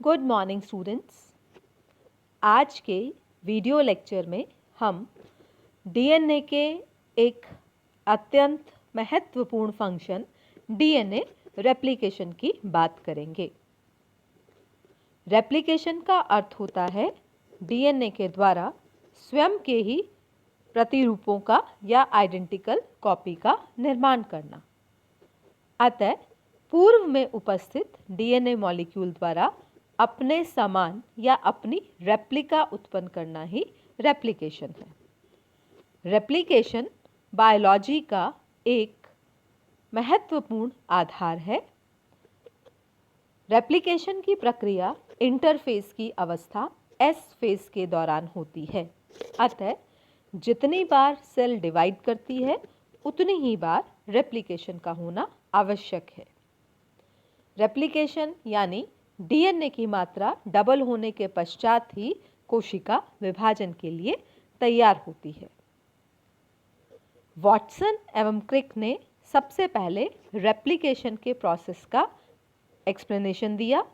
Good morning students. आज के video lecture में हम डीएनए के एक अत्यंत महत्वपूर्ण फंक्शन डीएनए रेप्लिकेशन की बात करेंगे। रेप्लिकेशन का अर्थ होता है डीएनए के द्वारा स्वयं के ही प्रतिरूपों का या आइडेंटिकल कॉपी का निर्माण करना। अतः पूर्व में उपस्थित डीएनए मॉलिक्यूल द्वारा अपने समान या अपनी रेप्लिका उत्पन्न करना ही रेप्लिकेशन है। रेप्लिकेशन बायोलॉजी का एक महत्वपूर्ण आधार है। रेप्लिकेशन की प्रक्रिया इंटरफेज की अवस्था एस फेज के दौरान होती है। अतः जितनी बार सेल डिवाइड करती है उतनी ही बार रेप्लिकेशन का होना आवश्यक है। रेप्लिकेशन यानी डीएनए की मात्रा डबल होने के पश्चात ही कोशिका विभाजन के लिए तैयार होती है। वॉटसन एवं क्रिक ने सबसे पहले रेप्लिकेशन के प्रोसेस का एक्सप्लेनेशन दिया,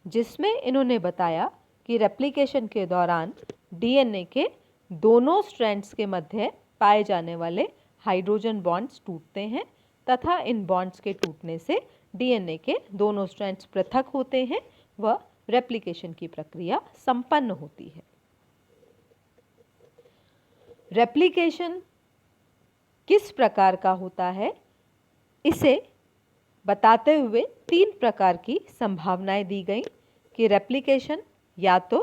जिसमें इन्होंने बताया कि रेप्लिकेशन के दौरान डीएनए के दोनों स्ट्रैंड्स के मध्य पाए जाने वाले हाइड्रोजन बॉन्ड्स टूटते हैं तथा इन बॉन्ड्स के टूटने से डीएनए के दोनों स्ट्रैंड्स पृथक होते हैं व रेप्लिकेशन की प्रक्रिया संपन्न होती है। रेप्लिकेशन किस प्रकार का होता है, इसे बताते हुए तीन प्रकार की संभावनाएं दी गई कि रेप्लिकेशन या तो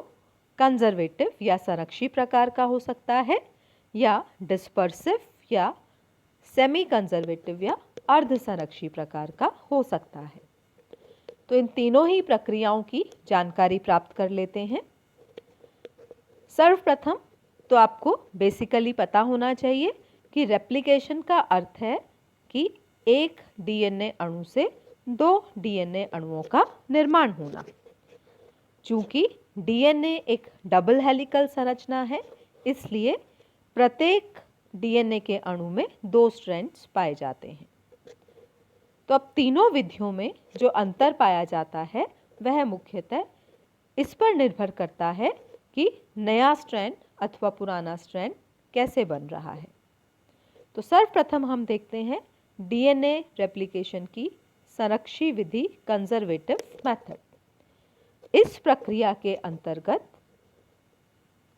कंजर्वेटिव या संरक्षी प्रकार का हो सकता है या डिस्पर्सिव या सेमी कंजर्वेटिव या अर्ध संरक्षी प्रकार का हो सकता है। तो इन तीनों ही प्रक्रियाओं की जानकारी प्राप्त कर लेते हैं। सर्वप्रथम तो आपको बेसिकली पता होना चाहिए कि रेप्लिकेशन का अर्थ है कि एक डीएनए अणु से दो डीएनए अणुओं का निर्माण होना। चूंकि डीएनए एक डबल हेलिकल संरचना है, इसलिए प्रत्येक डीएनए के अणु में दो स्ट्रैंड्स पाए जाते हैं। तो अब तीनों विधियों में जो अंतर पाया जाता है वह मुख्यतः इस पर निर्भर करता है कि नया स्ट्रैंड अथवा पुराना स्ट्रैंड कैसे बन रहा है। तो सर्वप्रथम हम देखते हैं डीएनए रेप्लिकेशन की संरक्षी विधि कंजर्वेटिव मेथड। इस प्रक्रिया के अंतर्गत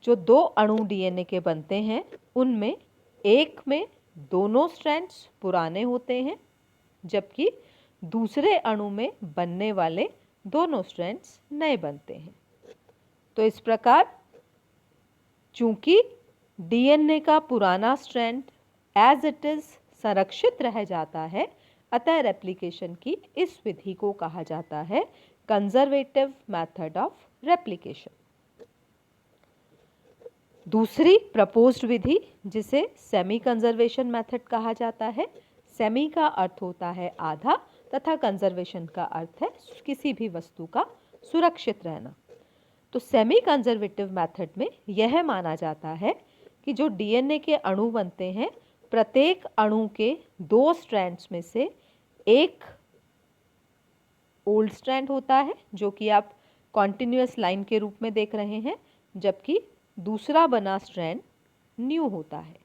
जो दो अणु डीएनए के बनते हैं उनमें एक में दोनों स्ट्रैंड्स पुराने होते हैं, जबकि दूसरे अणु में बनने वाले दोनों स्ट्रैंड्स नए बनते हैं। तो इस प्रकार चूंकि डीएनए का पुराना स्ट्रैंड एज इट इज संरक्षित रह जाता है, अतः रेप्लिकेशन की इस विधि को कहा जाता है कंजर्वेटिव मेथड ऑफ रेप्लिकेशन। दूसरी प्रपोज्ड विधि जिसे सेमी कंजर्वेशन मेथड कहा जाता है। सेमी का अर्थ होता है आधा तथा कंजर्वेशन का अर्थ है किसी भी वस्तु का सुरक्षित रहना। तो सेमी कंजर्वेटिव मेथड में यह माना जाता है कि जो डीएनए के अणु बनते हैं, प्रत्येक अणु के दो स्ट्रैंड्स में से एक ओल्ड स्ट्रैंड होता है जो कि आप कॉन्टिन्यूअस लाइन के रूप में देख रहे हैं, जबकि दूसरा बना स्ट्रैंड न्यू होता है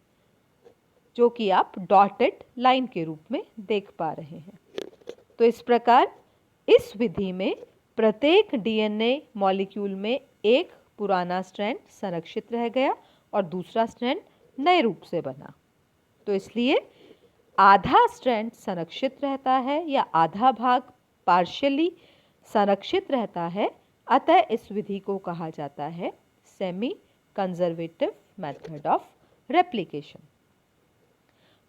जो कि आप डॉटेड लाइन के रूप में देख पा रहे हैं। तो इस प्रकार इस विधि में प्रत्येक डीएनए मॉलिक्यूल में एक पुराना स्ट्रैंड संरक्षित रह गया और दूसरा स्ट्रैंड नए रूप से बना। तो इसलिए आधा स्ट्रैंड संरक्षित रहता है या आधा भाग पार्शियली संरक्षित रहता है, अतः इस विधि को कहा जाता है semi conservative method of replication.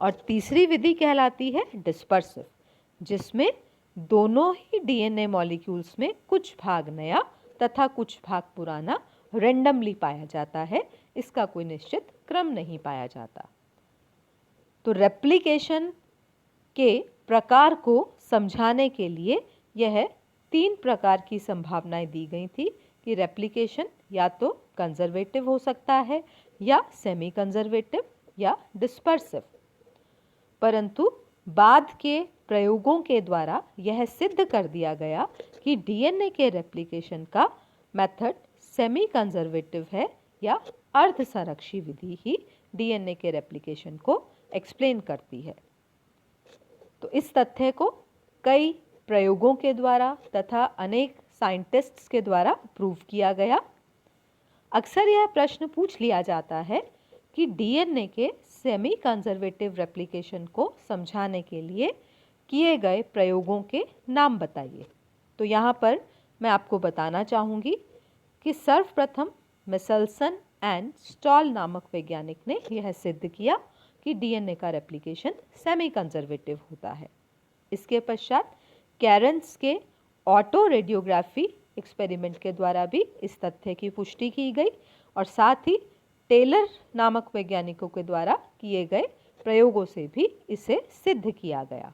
और तीसरी विधि कहलाती है डिस्पर्सिव, जिसमें दोनों ही डीएनए मॉलिक्यूल्स में कुछ भाग नया तथा कुछ भाग पुराना रेंडमली पाया जाता है। इसका कोई निश्चित क्रम नहीं पाया जाता। तो रेप्लिकेशन के प्रकार को समझाने के लिए यह तीन प्रकार की संभावनाएं दी गई थी कि रेप्लिकेशन या तो कंजर्वेटिव हो सकता है या सेमी कंजर्वेटिव या डिस्पर्सिव। परंतु बाद के प्रयोगों के द्वारा यह सिद्ध कर दिया गया कि डीएनए के रेप्लिकेशन का मेथड सेमी कंजर्वेटिव है या अर्ध संरक्षी विधि ही डीएनए के रेप्लिकेशन को एक्सप्लेन करती है। तो इस तथ्य को कई प्रयोगों के द्वारा तथा अनेक साइंटिस्ट्स के द्वारा प्रूव किया गया। अक्सर यह प्रश्न पूछ लिया जाता है कि डीएनए के सेमी कंजर्वेटिव रेप्लिकेशन को समझाने के लिए किए गए प्रयोगों के नाम बताइए। तो यहाँ पर मैं आपको बताना चाहूँगी कि सर्वप्रथम मिचेल्सन एंड स्टॉल नामक वैज्ञानिक ने यह सिद्ध किया कि डीएनए का रेप्लिकेशन सेमी कंजर्वेटिव होता है। इसके पश्चात कैरेंस के ऑटो रेडियोग्राफी एक्सपेरिमेंट के द्वारा भी इस तथ्य की पुष्टि की गई और साथ ही टेलर नामक वैज्ञानिकों के द्वारा किए गए प्रयोगों से भी इसे सिद्ध किया गया।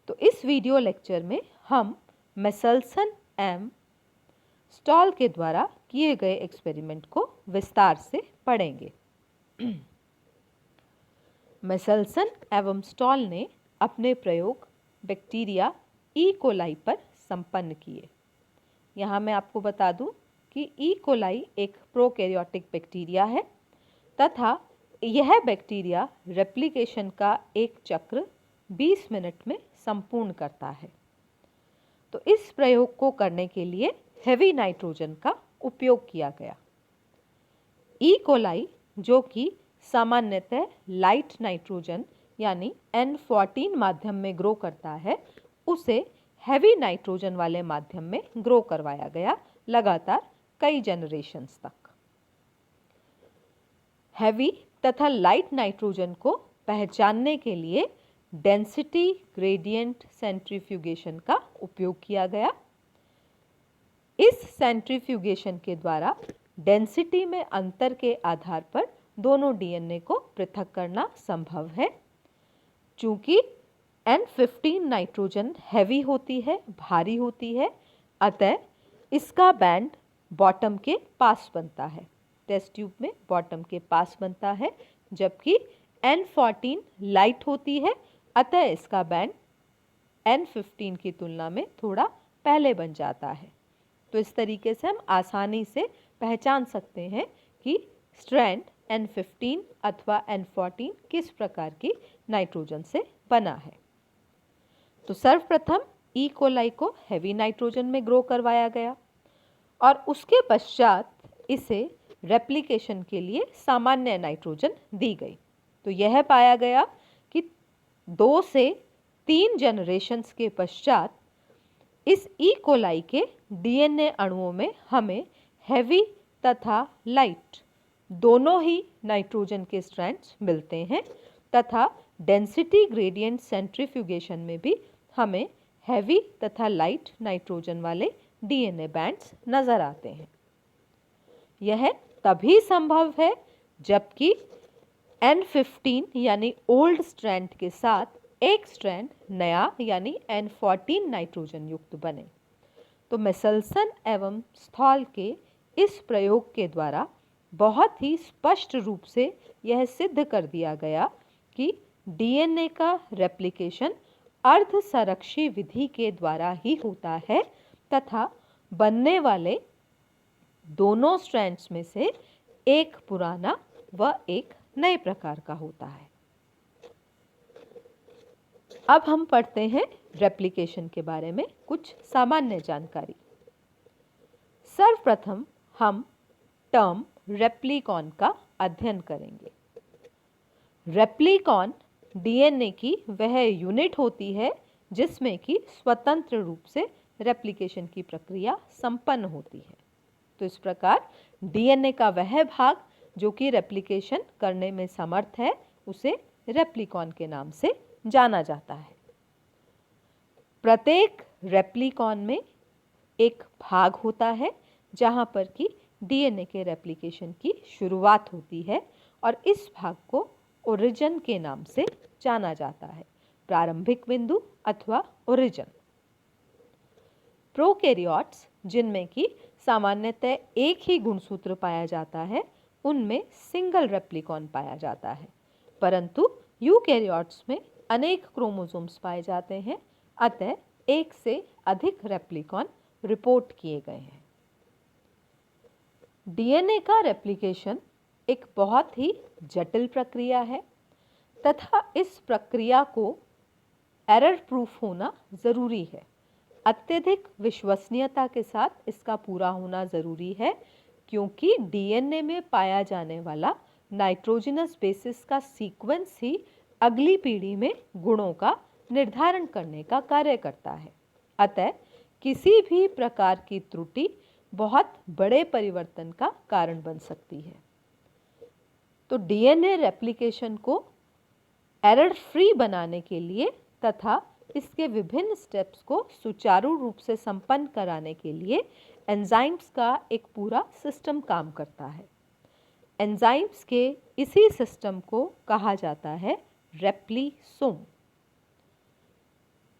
तो इस वीडियो लेक्चर में हम मिचेल्सन एवं स्टॉल के द्वारा किए गए एक्सपेरिमेंट को विस्तार से पढ़ेंगे। मिचेल्सन एवं स्टॉल ने अपने प्रयोग बैक्टीरिया ई कोलाई पर संपन्न किए। यहाँ मैं आपको बता दूं कि ई कोलाई एक प्रोकैरियोटिक बैक्टीरिया है तथा यह बैक्टीरिया रेप्लिकेशन का एक चक्र 20 मिनट में संपूर्ण करता है। तो इस प्रयोग को करने के लिए हेवी नाइट्रोजन का उपयोग किया गया। ई कोलाई जो कि सामान्यतः लाइट नाइट्रोजन यानी N14 माध्यम में ग्रो करता है, उसे हैवी नाइट्रोजन वाले माध्यम में ग्रो करवाया गया लगातार कई जनरेशन्स तक। हैवी तथा लाइट नाइट्रोजन को पहचानने के लिए डेंसिटी ग्रेडियंट सेंट्रीफ्यूगेशन का उपयोग किया गया। इस सेंट्रीफ्यूगेशन के द्वारा डेंसिटी में अंतर के आधार पर दोनों डीएनए को पृथक करना संभव है। चूंकि N15 नाइट्रोजन हैवी होती है, भारी होती है, अतः इसका बैंड बॉटम के पास बनता है, टेस्ट ट्यूब में बॉटम के पास बनता है, जबकि N14 लाइट होती है, अतः इसका बैंड N15 की तुलना में थोड़ा पहले बन जाता है। तो इस तरीके से हम आसानी से पहचान सकते हैं कि स्ट्रैंड N15 अथवा N14 किस प्रकार की नाइट्रोजन से बना है। तो सर्वप्रथम ई कोलाई को हैवी नाइट्रोजन में ग्रो करवाया गया और उसके पश्चात इसे रेप्लिकेशन के लिए सामान्य नाइट्रोजन दी गई। तो यह पाया गया कि 2 से 3 जनरेशन्स के पश्चात इस ई कोलाई के डीएनए अणुओं में हमें हैवी तथा लाइट दोनों ही नाइट्रोजन के स्ट्रैंड्स मिलते हैं तथा डेंसिटी ग्रेडियंट सेंट्रीफ्यूगेशन में भी हमें हैवी तथा लाइट नाइट्रोजन वाले डीएनए बैंड्स नजर आते हैं। यह तभी संभव है जबकि N15 यानी ओल्ड स्ट्रैंड के साथ एक स्ट्रैंड नया यानी N14 नाइट्रोजन युक्त बने। तो मिचेल्सन एवं स्टॉल के इस प्रयोग के द्वारा बहुत ही स्पष्ट रूप से यह सिद्ध कर दिया गया कि डीएनए का रेप्लिकेशन अर्ध संरक्षी विधि के द्वारा ही होता है तथा बनने वाले दोनों स्ट्रैंड्स में से एक पुराना व एक नए प्रकार का होता है। अब हम पढ़ते हैं रेप्लिकेशन के बारे में कुछ सामान्य जानकारी। सर्वप्रथम हम टर्म रेप्लिकॉन का अध्ययन करेंगे। रेप्लिकॉन डीएनए की वह यूनिट होती है जिसमें कि स्वतंत्र रूप से रेप्लिकेशन की प्रक्रिया संपन्न होती है। तो इस प्रकार डीएनए का वह भाग जो कि रेप्लिकेशन करने में समर्थ है उसे रेप्लिकॉन के नाम से जाना जाता है। प्रत्येक रेप्लिकॉन में एक भाग होता है जहां पर कि डीएनए के रेप्लिकेशन की शुरुआत होती है और इस भाग को ओरिजिन के नाम से जाना जाता है, प्रारंभिक बिंदु अथवा ओरिजिन। प्रोकैरियोट्स जिनमें कि सामान्यतः एक ही गुणसूत्र पाया जाता है उनमें सिंगल रेप्लिकॉन पाया जाता है, परंतु यूकैरियोट्स में अनेक क्रोमोसोम्स पाए जाते हैं, अतः एक से अधिक रेप्लिकॉन रिपोर्ट किए गए हैं। डीएनए का रेप्लिकेशन एक बहुत ही जटिल प्रक्रिया है तथा इस प्रक्रिया को एरर प्रूफ होना ज़रूरी है। अत्यधिक विश्वसनीयता के साथ इसका पूरा होना ज़रूरी है, क्योंकि डीएनए में पाया जाने वाला नाइट्रोजनस बेसिस का सीक्वेंस ही अगली पीढ़ी में गुणों का निर्धारण करने का कार्य करता है। अतः किसी भी प्रकार की त्रुटि बहुत बड़े परिवर्तन का कारण बन सकती है। तो डीएनए रेप्लिकेशन को एरर फ्री बनाने के लिए तथा इसके विभिन्न स्टेप्स को सुचारू रूप से संपन्न कराने के लिए एंजाइम्स का एक पूरा सिस्टम काम करता है। एंजाइम्स के इसी सिस्टम को कहा जाता है रेप्लिसोम।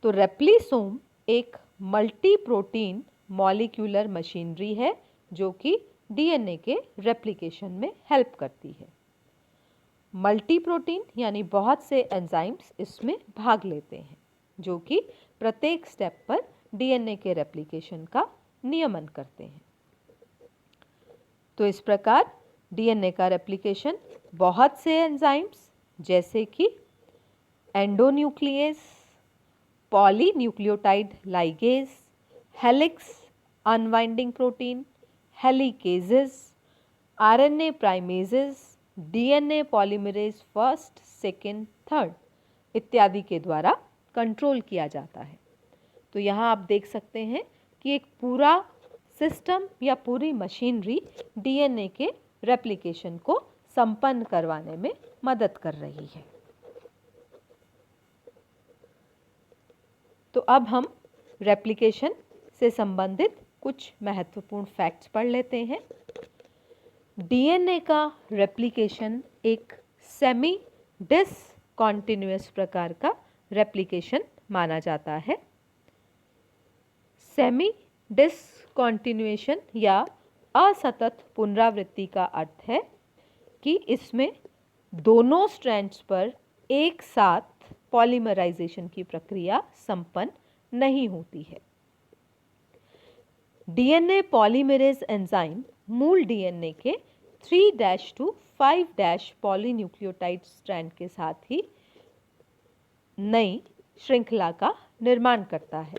तो रेप्लिसोम एक मल्टी प्रोटीन मॉलिक्यूलर मशीनरी है जो कि डीएनए के रेप्लिकेशन में हेल्प करती है। मल्टी प्रोटीन यानी बहुत से एंजाइम्स इसमें भाग लेते हैं जो कि प्रत्येक स्टेप पर डीएनए के रेप्लिकेशन का नियमन करते हैं। तो इस प्रकार डीएनए का रेप्लिकेशन बहुत से एंजाइम्स जैसे कि endonuclease, polynucleotide ligase, helix unwinding protein, helicases, RNA primases, DNA polymerase first, second, third इत्यादि के द्वारा कंट्रोल किया जाता है। तो यहाँ आप देख सकते हैं कि एक पूरा सिस्टम या पूरी मशीनरी डीएनए के रेप्लिकेशन को संपन्न करवाने में मदद कर रही है। तो अब हम रेप्लिकेशन से संबंधित कुछ महत्वपूर्ण फैक्ट्स पढ़ लेते हैं। डीएनए का रेप्लिकेशन एक सेमी डिसकंटिन्यूअस प्रकार का रेप्लिकेशन माना जाता है। सेमी डिसकंटिन्यूएशन या असतत पुनरावृत्ति का अर्थ है कि इसमें दोनों स्ट्रैंड्स पर एक साथ पॉलीमराइजेशन की प्रक्रिया संपन्न नहीं होती है। डीएनए पॉलीमरेज एंजाइम मूल डीएनए के 3' to 5' पॉलीन्यूक्लियोटाइड स्ट्रैंड के साथ ही नई श्रृंखला का निर्माण करता है।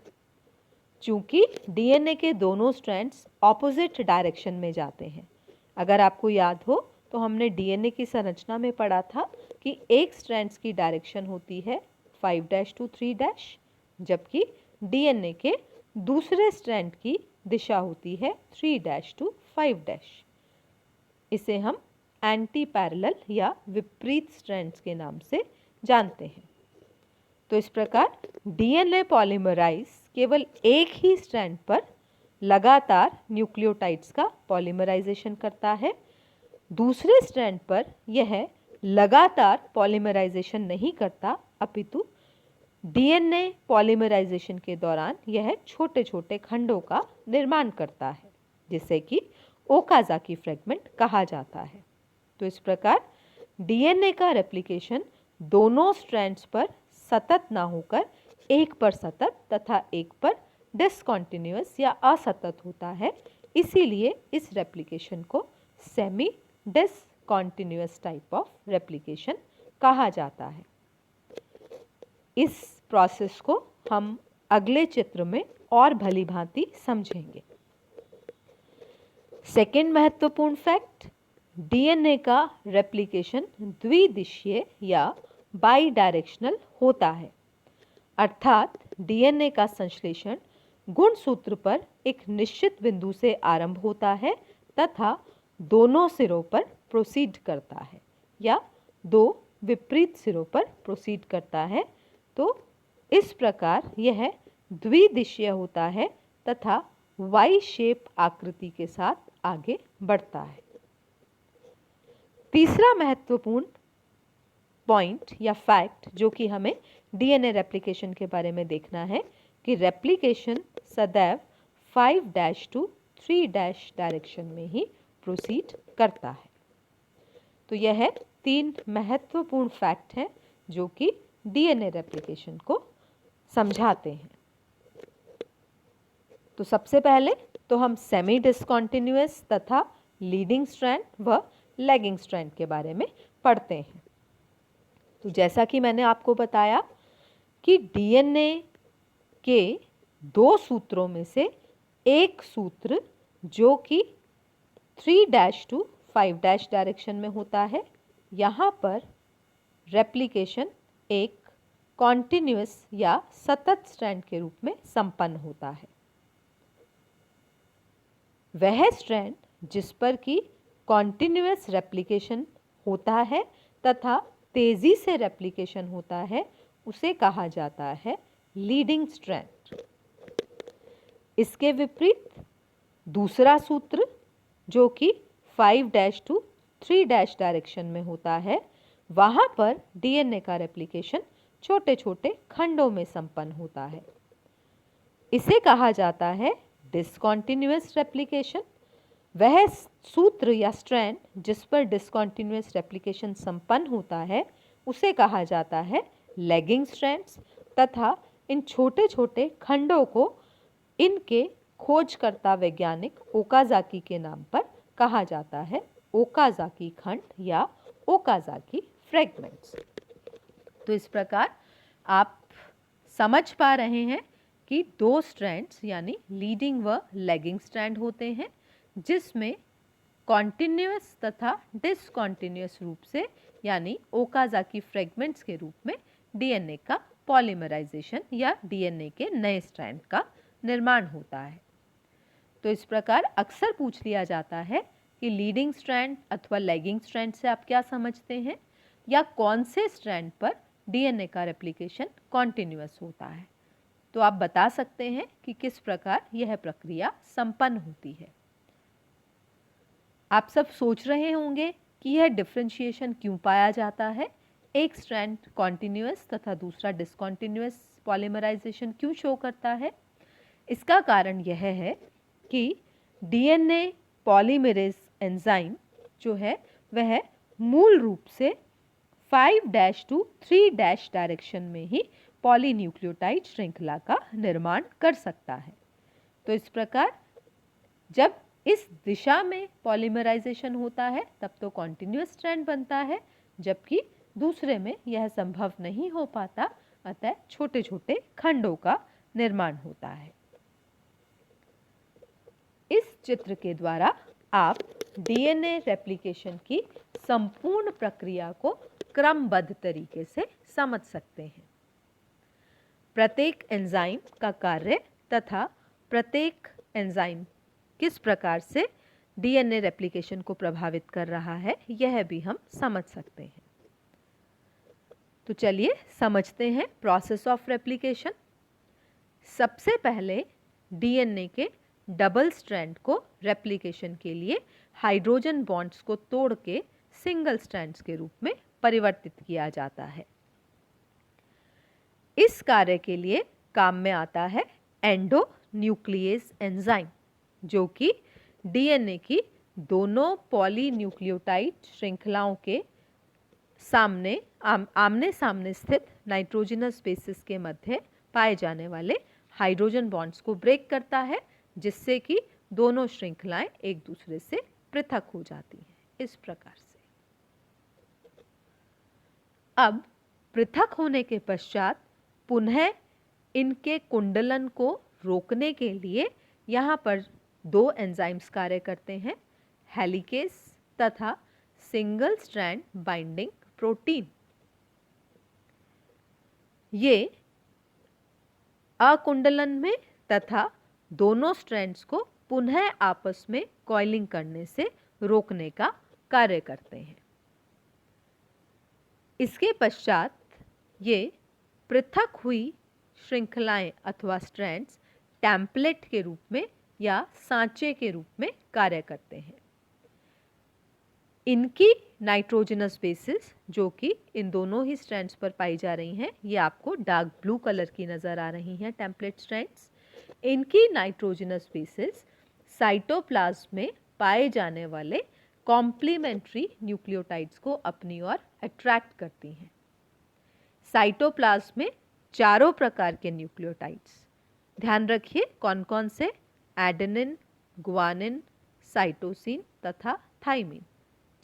चूंकि डीएनए के दोनों स्ट्रैंड्स ऑपोजिट डायरेक्शन में जाते हैं। अगर आपको याद हो तो हमने डीएनए की संरचना में पढ़ा था कि एक स्ट्रैंड्स की डायरेक्शन होती है 5' to 3', जबकि डीएनए के दूसरे स्ट्रैंड की दिशा होती है 3' to 5'। इसे हम एंटी पैरेलल या विपरीत स्ट्रैंड्स के नाम से जानते हैं। तो इस प्रकार डीएनए पॉलीमराइज केवल एक ही स्ट्रैंड पर लगातार न्यूक्लियोटाइड्स का पॉलीमराइजेशन करता है। दूसरे स्ट्रैंड पर यह लगातार पॉलीमराइजेशन नहीं करता, अपितु डीएनए पॉलीमराइजेशन के दौरान यह छोटे छोटे खंडों का निर्माण करता है, जिसे कि ओकाज़ाकी फ्रेगमेंट कहा जाता है। तो इस प्रकार डीएनए का रेप्लिकेशन दोनों स्ट्रैंड्स पर सतत ना होकर एक पर सतत तथा एक पर डिसकंटिन्यूअस या असतत होता है। इसीलिए इस रेप्लिकेशन को semi discontinuous type of replication कहा जाता है। इस प्रोसेस को हम अगले चित्र में और भली भांति समझेंगे। सेकेंड महत्वपूर्ण फैक्ट, डीएनए का रेप्लिकेशन द्विदिशीय या बाई डायरेक्शनल होता है, अर्थात डीएनए का संश्लेषण गुणसूत्र पर एक निश्चित बिंदु से आरंभ होता है तथा दोनों सिरों पर प्रोसीड करता है या दो विपरीत सिरों पर प्रोसीड करता है। तो इस प्रकार यह द्विदिशीय होता है तथा वाई शेप आकृति के साथ आगे बढ़ता है। तीसरा महत्वपूर्ण पॉइंट या फैक्ट जो कि हमें डीएनए रेप्लिकेशन के बारे में देखना है कि रेप्लिकेशन सदैव 5' to 3' डायरेक्शन में ही प्रोसीड करता है। तो यह 3 महत्वपूर्ण फैक्ट हैं जो कि डीएनए रेप्लिकेशन को समझाते हैं। तो सबसे पहले तो हम सेमी डिसकंटिन्यूअस तथा लीडिंग स्ट्रैंड व लैगिंग स्ट्रैंड के बारे में पढ़ते हैं। तो जैसा कि मैंने आपको बताया कि डीएनए के 2 सूत्रों में से एक सूत्र जो कि 3' to 5' डायरेक्शन में होता है, यहाँ पर रेप्लिकेशन एक कॉन्टिन्यूअस या सतत स्ट्रैंड के रूप में संपन्न होता है। वह स्ट्रैंड जिस पर कि कॉन्टिन्यूअस रेप्लिकेशन होता है तथा तेजी से रेप्लिकेशन होता है, उसे कहा जाता है लीडिंग स्ट्रैंड। इसके विपरीत दूसरा सूत्र जो कि 5' to 3' डायरेक्शन में होता है, वहाँ पर डीएनए का रेप्लिकेशन छोटे छोटे खंडों में संपन्न होता है। इसे कहा जाता है डिसकंटिन्यूअस रेप्लिकेशन। वह सूत्र या स्ट्रैंड जिस पर डिसकंटिन्यूअस रेप्लिकेशन संपन्न होता है, उसे कहा जाता है लैगिंग स्ट्रैंड्स तथा इन छोटे छोटे खंडों को इनके खोजकर्ता वैज्ञानिक ओकाजाकी के नाम पर कहा जाता है ओकाजाकी खंड या ओकाजाकी फ्रैगमेंट्स। तो इस प्रकार आप समझ पा रहे हैं कि 2 स्ट्रैंड्स यानी लीडिंग व लैगिंग स्ट्रैंड होते हैं, जिसमें कॉन्टिन्यूअस तथा डिसकंटिन्यूअस रूप से यानी ओकाजाकी फ्रैगमेंट्स के रूप में डीएनए का पॉलीमराइजेशन या डीएनए के नए स्ट्रैंड का निर्माण होता है। तो इस प्रकार अक्सर पूछ लिया जाता है कि लीडिंग स्ट्रैंड अथवा लैगिंग स्ट्रैंड से आप क्या समझते हैं, या कौन से स्ट्रैंड पर डीएनए का रेप्लिकेशन कॉन्टिन्यूअस होता है। तो आप बता सकते हैं कि किस प्रकार यह प्रक्रिया संपन्न होती है। आप सब सोच रहे होंगे कि यह डिफरेंशिएशन क्यों पाया जाता है, एक स्ट्रैंड कॉन्टिन्यूअस तथा दूसरा डिसकंटिन्यूअस पॉलीमराइजेशन क्यों शो करता है। इसका कारण यह है कि डीएनए पॉलीमरेज एंजाइम जो है वह मूल रूप से 5' to 3' डायरेक्शन में ही पॉलीन्यूक्लियोटाइड श्रृंखला का निर्माण कर सकता है। तो इस प्रकार जब इस दिशा में पॉलीमराइजेशन होता है तब तो कॉन्टिन्यूअस स्ट्रैंड बनता है, जबकि दूसरे में यह संभव नहीं हो पाता, अतः छोटे छोटे खंडों का निर्माण होता है। इस चित्र के द्वारा आप डीएनए रेप्लिकेशन की संपूर्ण प्रक्रिया को क्रमबद्ध तरीके से समझ सकते हैं। प्रत्येक एंजाइम का कार्य तथा प्रत्येक एंजाइम किस प्रकार से डीएनए रेप्लिकेशन को प्रभावित कर रहा है, यह भी हम समझ सकते हैं। तो चलिए समझते हैं प्रोसेस ऑफ रेप्लिकेशन। सबसे पहले डीएनए के डबल स्ट्रैंड को रेप्लिकेशन के लिए हाइड्रोजन बॉन्ड्स को तोड़ के सिंगल स्ट्रैंड्स के रूप में परिवर्तित किया जाता है। इस कार्य के लिए काम में आता है एंडोन्यूक्लिएज एंजाइम, जो कि डीएनए की दोनों पॉलीन्यूक्लियोटाइड श्रृंखलाओं के आमने सामने स्थित नाइट्रोजनस बेसिस के मध्य पाए जाने वाले हाइड्रोजन बॉन्ड्स को ब्रेक करता है, जिससे कि दोनों श्रृंखलाएं एक दूसरे से पृथक हो जाती हैं। इस प्रकार से अब पृथक होने के पश्चात पुनः इनके कुंडलन को रोकने के लिए यहाँ पर 2 एंजाइम्स कार्य करते हैं, हेलिकेस तथा सिंगल स्ट्रैंड बाइंडिंग प्रोटीन। ये अकुंडलन में तथा दोनों स्ट्रैंड्स को पुनः आपस में कॉइलिंग करने से रोकने का कार्य करते हैं। इसके पश्चात ये पृथक हुई श्रृंखलाएं अथवा स्ट्रैंड्स टेम्पलेट के रूप में या सांचे के रूप में कार्य करते हैं। इनकी नाइट्रोजनस बेसिस जो कि इन दोनों ही स्ट्रैंड्स पर पाई जा रही हैं, ये आपको डार्क ब्लू कलर की नज़र आ रही हैं टेम्पलेट स्ट्रैंड्स। इनकी नाइट्रोजनस बेसिस साइटोप्लाज्म में पाए जाने वाले कॉम्प्लीमेंट्री न्यूक्लियोटाइड्स को अपनी ओर अट्रैक्ट करती हैं। साइटोप्लाज्म में चारों प्रकार के न्यूक्लियोटाइड्स, ध्यान रखिए कौन कौन से, एडेनिन, ग्वानिन, साइटोसिन तथा थाइमिन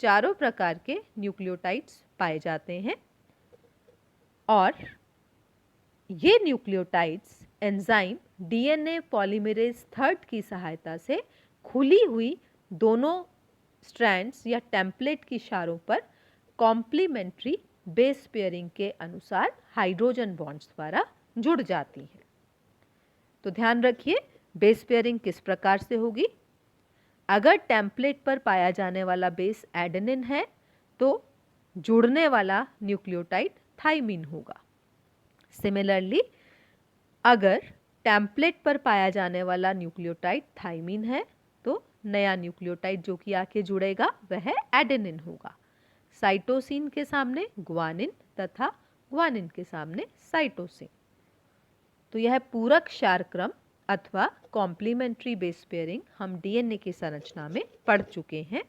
चारों प्रकार के न्यूक्लियोटाइड्स पाए जाते हैं और ये nucleotides enzyme DNA polymerase third की सहायता से खुली हुई दोनों स्ट्रैंड्स या टेम्पलेट की इशारों पर कॉम्प्लीमेंट्री बेस पेयरिंग के अनुसार हाइड्रोजन बॉन्ड्स द्वारा जुड़ जाती हैं। तो ध्यान रखिए बेस पेयरिंग किस प्रकार से होगी। अगर टेम्पलेट पर पाया जाने वाला बेस एडेनिन है तो जुड़ने वाला न्यूक्लियोटाइड थाइमिन होगा। सिमिलरली अगर टेम्पलेट पर पाया जाने वाला न्यूक्लियोटाइड थाइमिन है तो नया न्यूक्लियोटाइड जो कि आके जुड़ेगा वह एडेनिन होगा। साइटोसिन के सामने ग्वानिन तथा ग्वानिन के सामने साइटोसिन। तो यह पूरक क्षार क्रम अथवा कॉम्प्लीमेंट्री बेस पेयरिंग हम डीएनए की संरचना में पढ़ चुके हैं।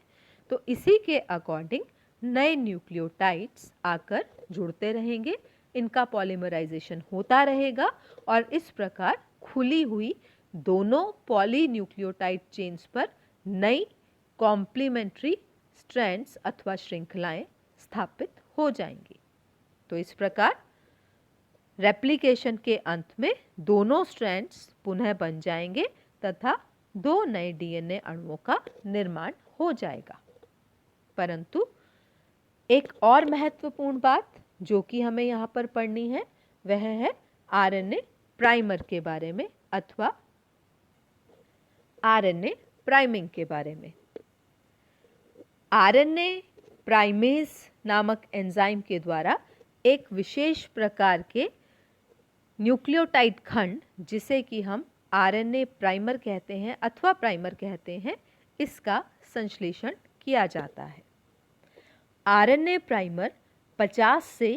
तो इसी के अकॉर्डिंग नए न्यूक्लियोटाइड्स आकर जुड़ते रहेंगे, इनका पॉलीमराइजेशन होता रहेगा और इस प्रकार खुली हुई दोनों पॉलीन्यूक्लियोटाइड चेन्स पर नई कॉम्प्लीमेंट्री स्ट्रैंड्स अथवा श्रृंखलाएं स्थापित हो जाएंगी। तो इस प्रकार रेप्लिकेशन के अंत में दोनों स्ट्रैंड्स पुनः बन जाएंगे तथा दो नए डीएनए अणुओं का निर्माण हो जाएगा। परंतु एक और महत्वपूर्ण बात जो कि हमें यहाँ पर पढ़नी है वह है आरएनए प्राइमर के बारे में अथवा आरएनए प्राइमिंग के बारे में। आरएनए प्राइमेज नामक एंजाइम के द्वारा एक विशेष प्रकार के न्यूक्लियोटाइड खंड जिसे कि हम आरएनए प्राइमर कहते हैं अथवा प्राइमर कहते हैं, इसका संश्लेषण किया जाता है। आरएनए प्राइमर 50 से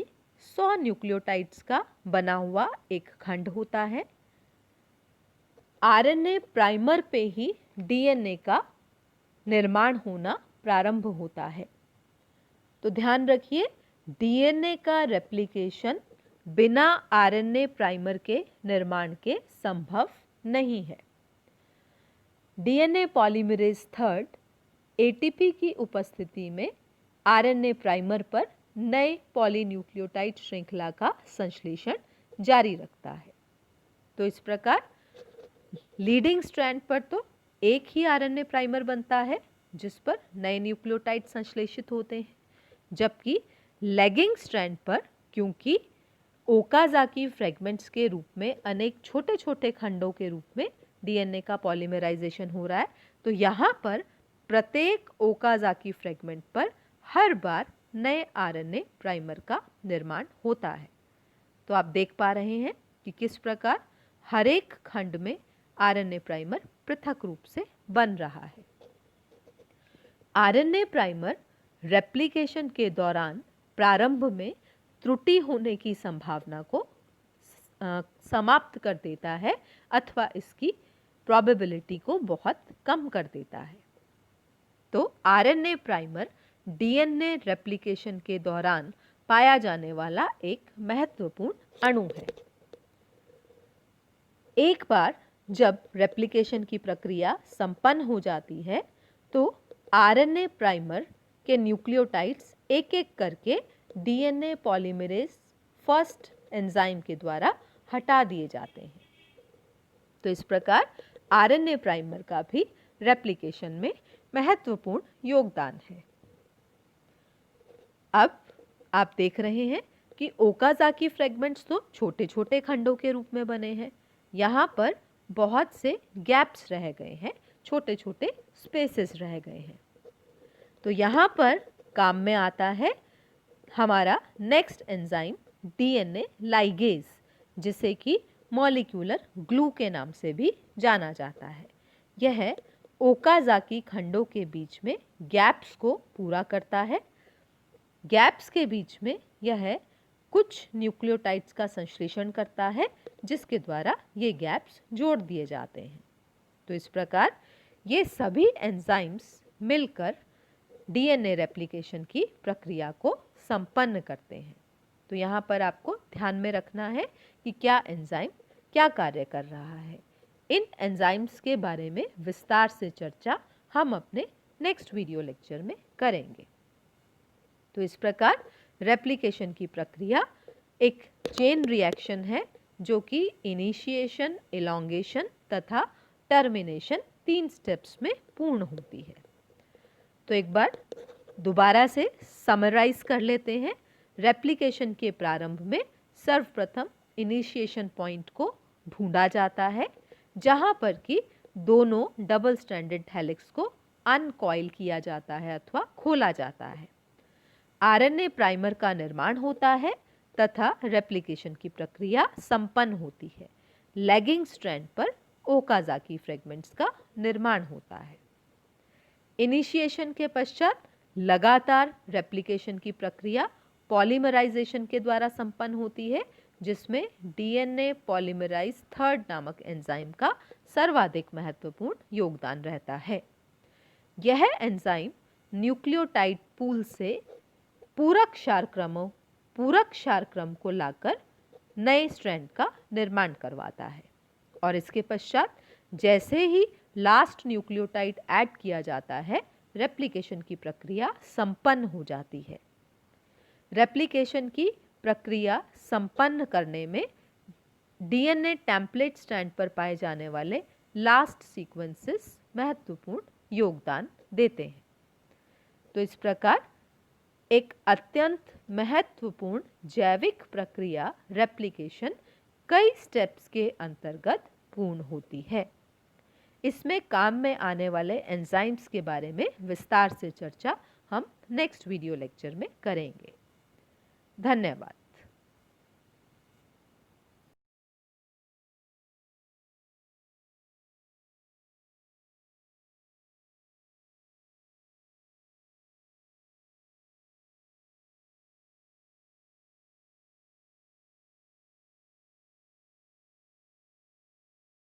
100 न्यूक्लियोटाइड्स का बना हुआ एक खंड होता है। आरएनए प्राइमर पे ही डीएनए का निर्माण होना प्रारंभ होता है। तो ध्यान रखिए डीएनए का रेप्लिकेशन बिना आरएनए प्राइमर के निर्माण के संभव नहीं है। डीएनए पॉलीमरेज थर्ड एटीपी की उपस्थिति में आरएनए प्राइमर पर नए पॉलीन्यूक्लियोटाइड श्रृंखला का संश्लेषण जारी रखता है। तो इस प्रकार लीडिंग स्ट्रैंड पर तो एक ही आरएनए प्राइमर बनता है जिस पर नए न्यूक्लियोटाइड संश्लेषित होते हैं, जबकि लैगिंग स्ट्रैंड पर क्योंकि ओकाजाकी फ्रेगमेंट्स के रूप में अनेक छोटे छोटे खंडों के रूप में डीएनए का पॉलीमराइजेशन हो रहा है, तो यहाँ पर प्रत्येक ओकाजाकी फ्रेगमेंट पर हर बार नए आरएनए प्राइमर का निर्माण होता है। तो आप देख पा रहे हैं कि किस प्रकार हर एक खंड में आरएनए प्राइमर पृथक रूप से बन रहा है। आरएनए प्राइमर रेप्लिकेशन के दौरान प्रारंभ में त्रुटि होने की संभावना को समाप्त कर देता है अथवा इसकी प्रोबेबिलिटी को बहुत कम कर देता है। तो आरएनए प्राइमर डीएनए रेप्लिकेशन के दौरान पाया जाने वाला एक महत्वपूर्ण अणु है। एक बार जब रेप्लिकेशन की प्रक्रिया संपन्न हो जाती है तो आरएनए प्राइमर के न्यूक्लियोटाइड्स एक एक करके डीएनए पॉलीमरेज फर्स्ट एंजाइम के द्वारा हटा दिए जाते हैं। तो इस प्रकार आरएनए प्राइमर का भी रेप्लिकेशन में महत्वपूर्ण योगदान है। अब आप देख रहे हैं कि ओकाजाकी फ्रेगमेंट्स तो छोटे छोटे खंडों के रूप में बने हैं, यहाँ पर बहुत से गैप्स रह गए हैं, छोटे छोटे स्पेसेस रह गए हैं। तो यहाँ पर काम में आता है हमारा नेक्स्ट एंजाइम डीएनए लाइगेज, जिसे कि मॉलिक्यूलर ग्लू के नाम से भी जाना जाता है। यह ओकाजाकी खंडों के बीच में गैप्स को पूरा करता है। गैप्स के बीच में यह कुछ न्यूक्लियोटाइड्स का संश्लेषण करता है जिसके द्वारा ये गैप्स जोड़ दिए जाते हैं। तो इस प्रकार ये सभी एंजाइम्स मिलकर डीएनए रेप्लिकेशन की प्रक्रिया को संपन्न करते हैं। तो यहाँ पर आपको ध्यान में रखना है कि क्या एंजाइम क्या कार्य कर रहा है। इन एंजाइम्स के बारे में विस्तार से चर्चा हम अपने नेक्स्ट वीडियो लेक्चर में करेंगे। तो इस प्रकार रेप्लिकेशन की प्रक्रिया एक चेन रिएक्शन है जो कि इनिशिएशन, इलॉन्गेशन तथा टर्मिनेशन 3 स्टेप्स में पूर्ण होती है। तो एक बार दोबारा से समराइज कर लेते हैं। रेप्लिकेशन के प्रारंभ में सर्वप्रथम इनिशिएशन पॉइंट को ढूंढा जाता है जहां पर कि दोनों डबल स्ट्रैंडेड हेलिक्स को अनकॉइल किया जाता है अथवा खोला जाता है। आरएनए प्राइमर का निर्माण होता है तथा रेप्लिकेशन की प्रक्रिया संपन्न होती है। लैगिंग स्ट्रैंड पर ओकाज़ाकी फ्रेगमेंट्स का निर्माण होता है। इनिशिएशन के पश्चात लगातार रेप्लिकेशन की प्रक्रिया पॉलीमराइजेशन के द्वारा संपन्न होती है जिसमें डीएनए पॉलीमराइज थर्ड नामक एंजाइम का सर्वाधिक महत्वपूर्ण योगदान रहता है। यह एंजाइम न्यूक्लियोटाइड पूल से पूरक क्षार क्रम को लाकर नए स्ट्रैंड का निर्माण करवाता है और इसके पश्चात जैसे ही लास्ट न्यूक्लियोटाइड ऐड किया जाता है रेप्लिकेशन की प्रक्रिया संपन्न हो जाती है। रेप्लिकेशन की प्रक्रिया संपन्न करने में डीएनए टेम्पलेट स्ट्रैंड पर पाए जाने वाले लास्ट सीक्वेंसेस महत्वपूर्ण योगदान देते हैं। तो इस प्रकार एक अत्यंत महत्वपूर्ण जैविक प्रक्रिया रेप्लिकेशन कई स्टेप्स के अंतर्गत पूर्ण होती है। इसमें काम में आने वाले एंजाइम्स के बारे में विस्तार से चर्चा हम नेक्स्ट वीडियो लेक्चर में करेंगे। धन्यवाद।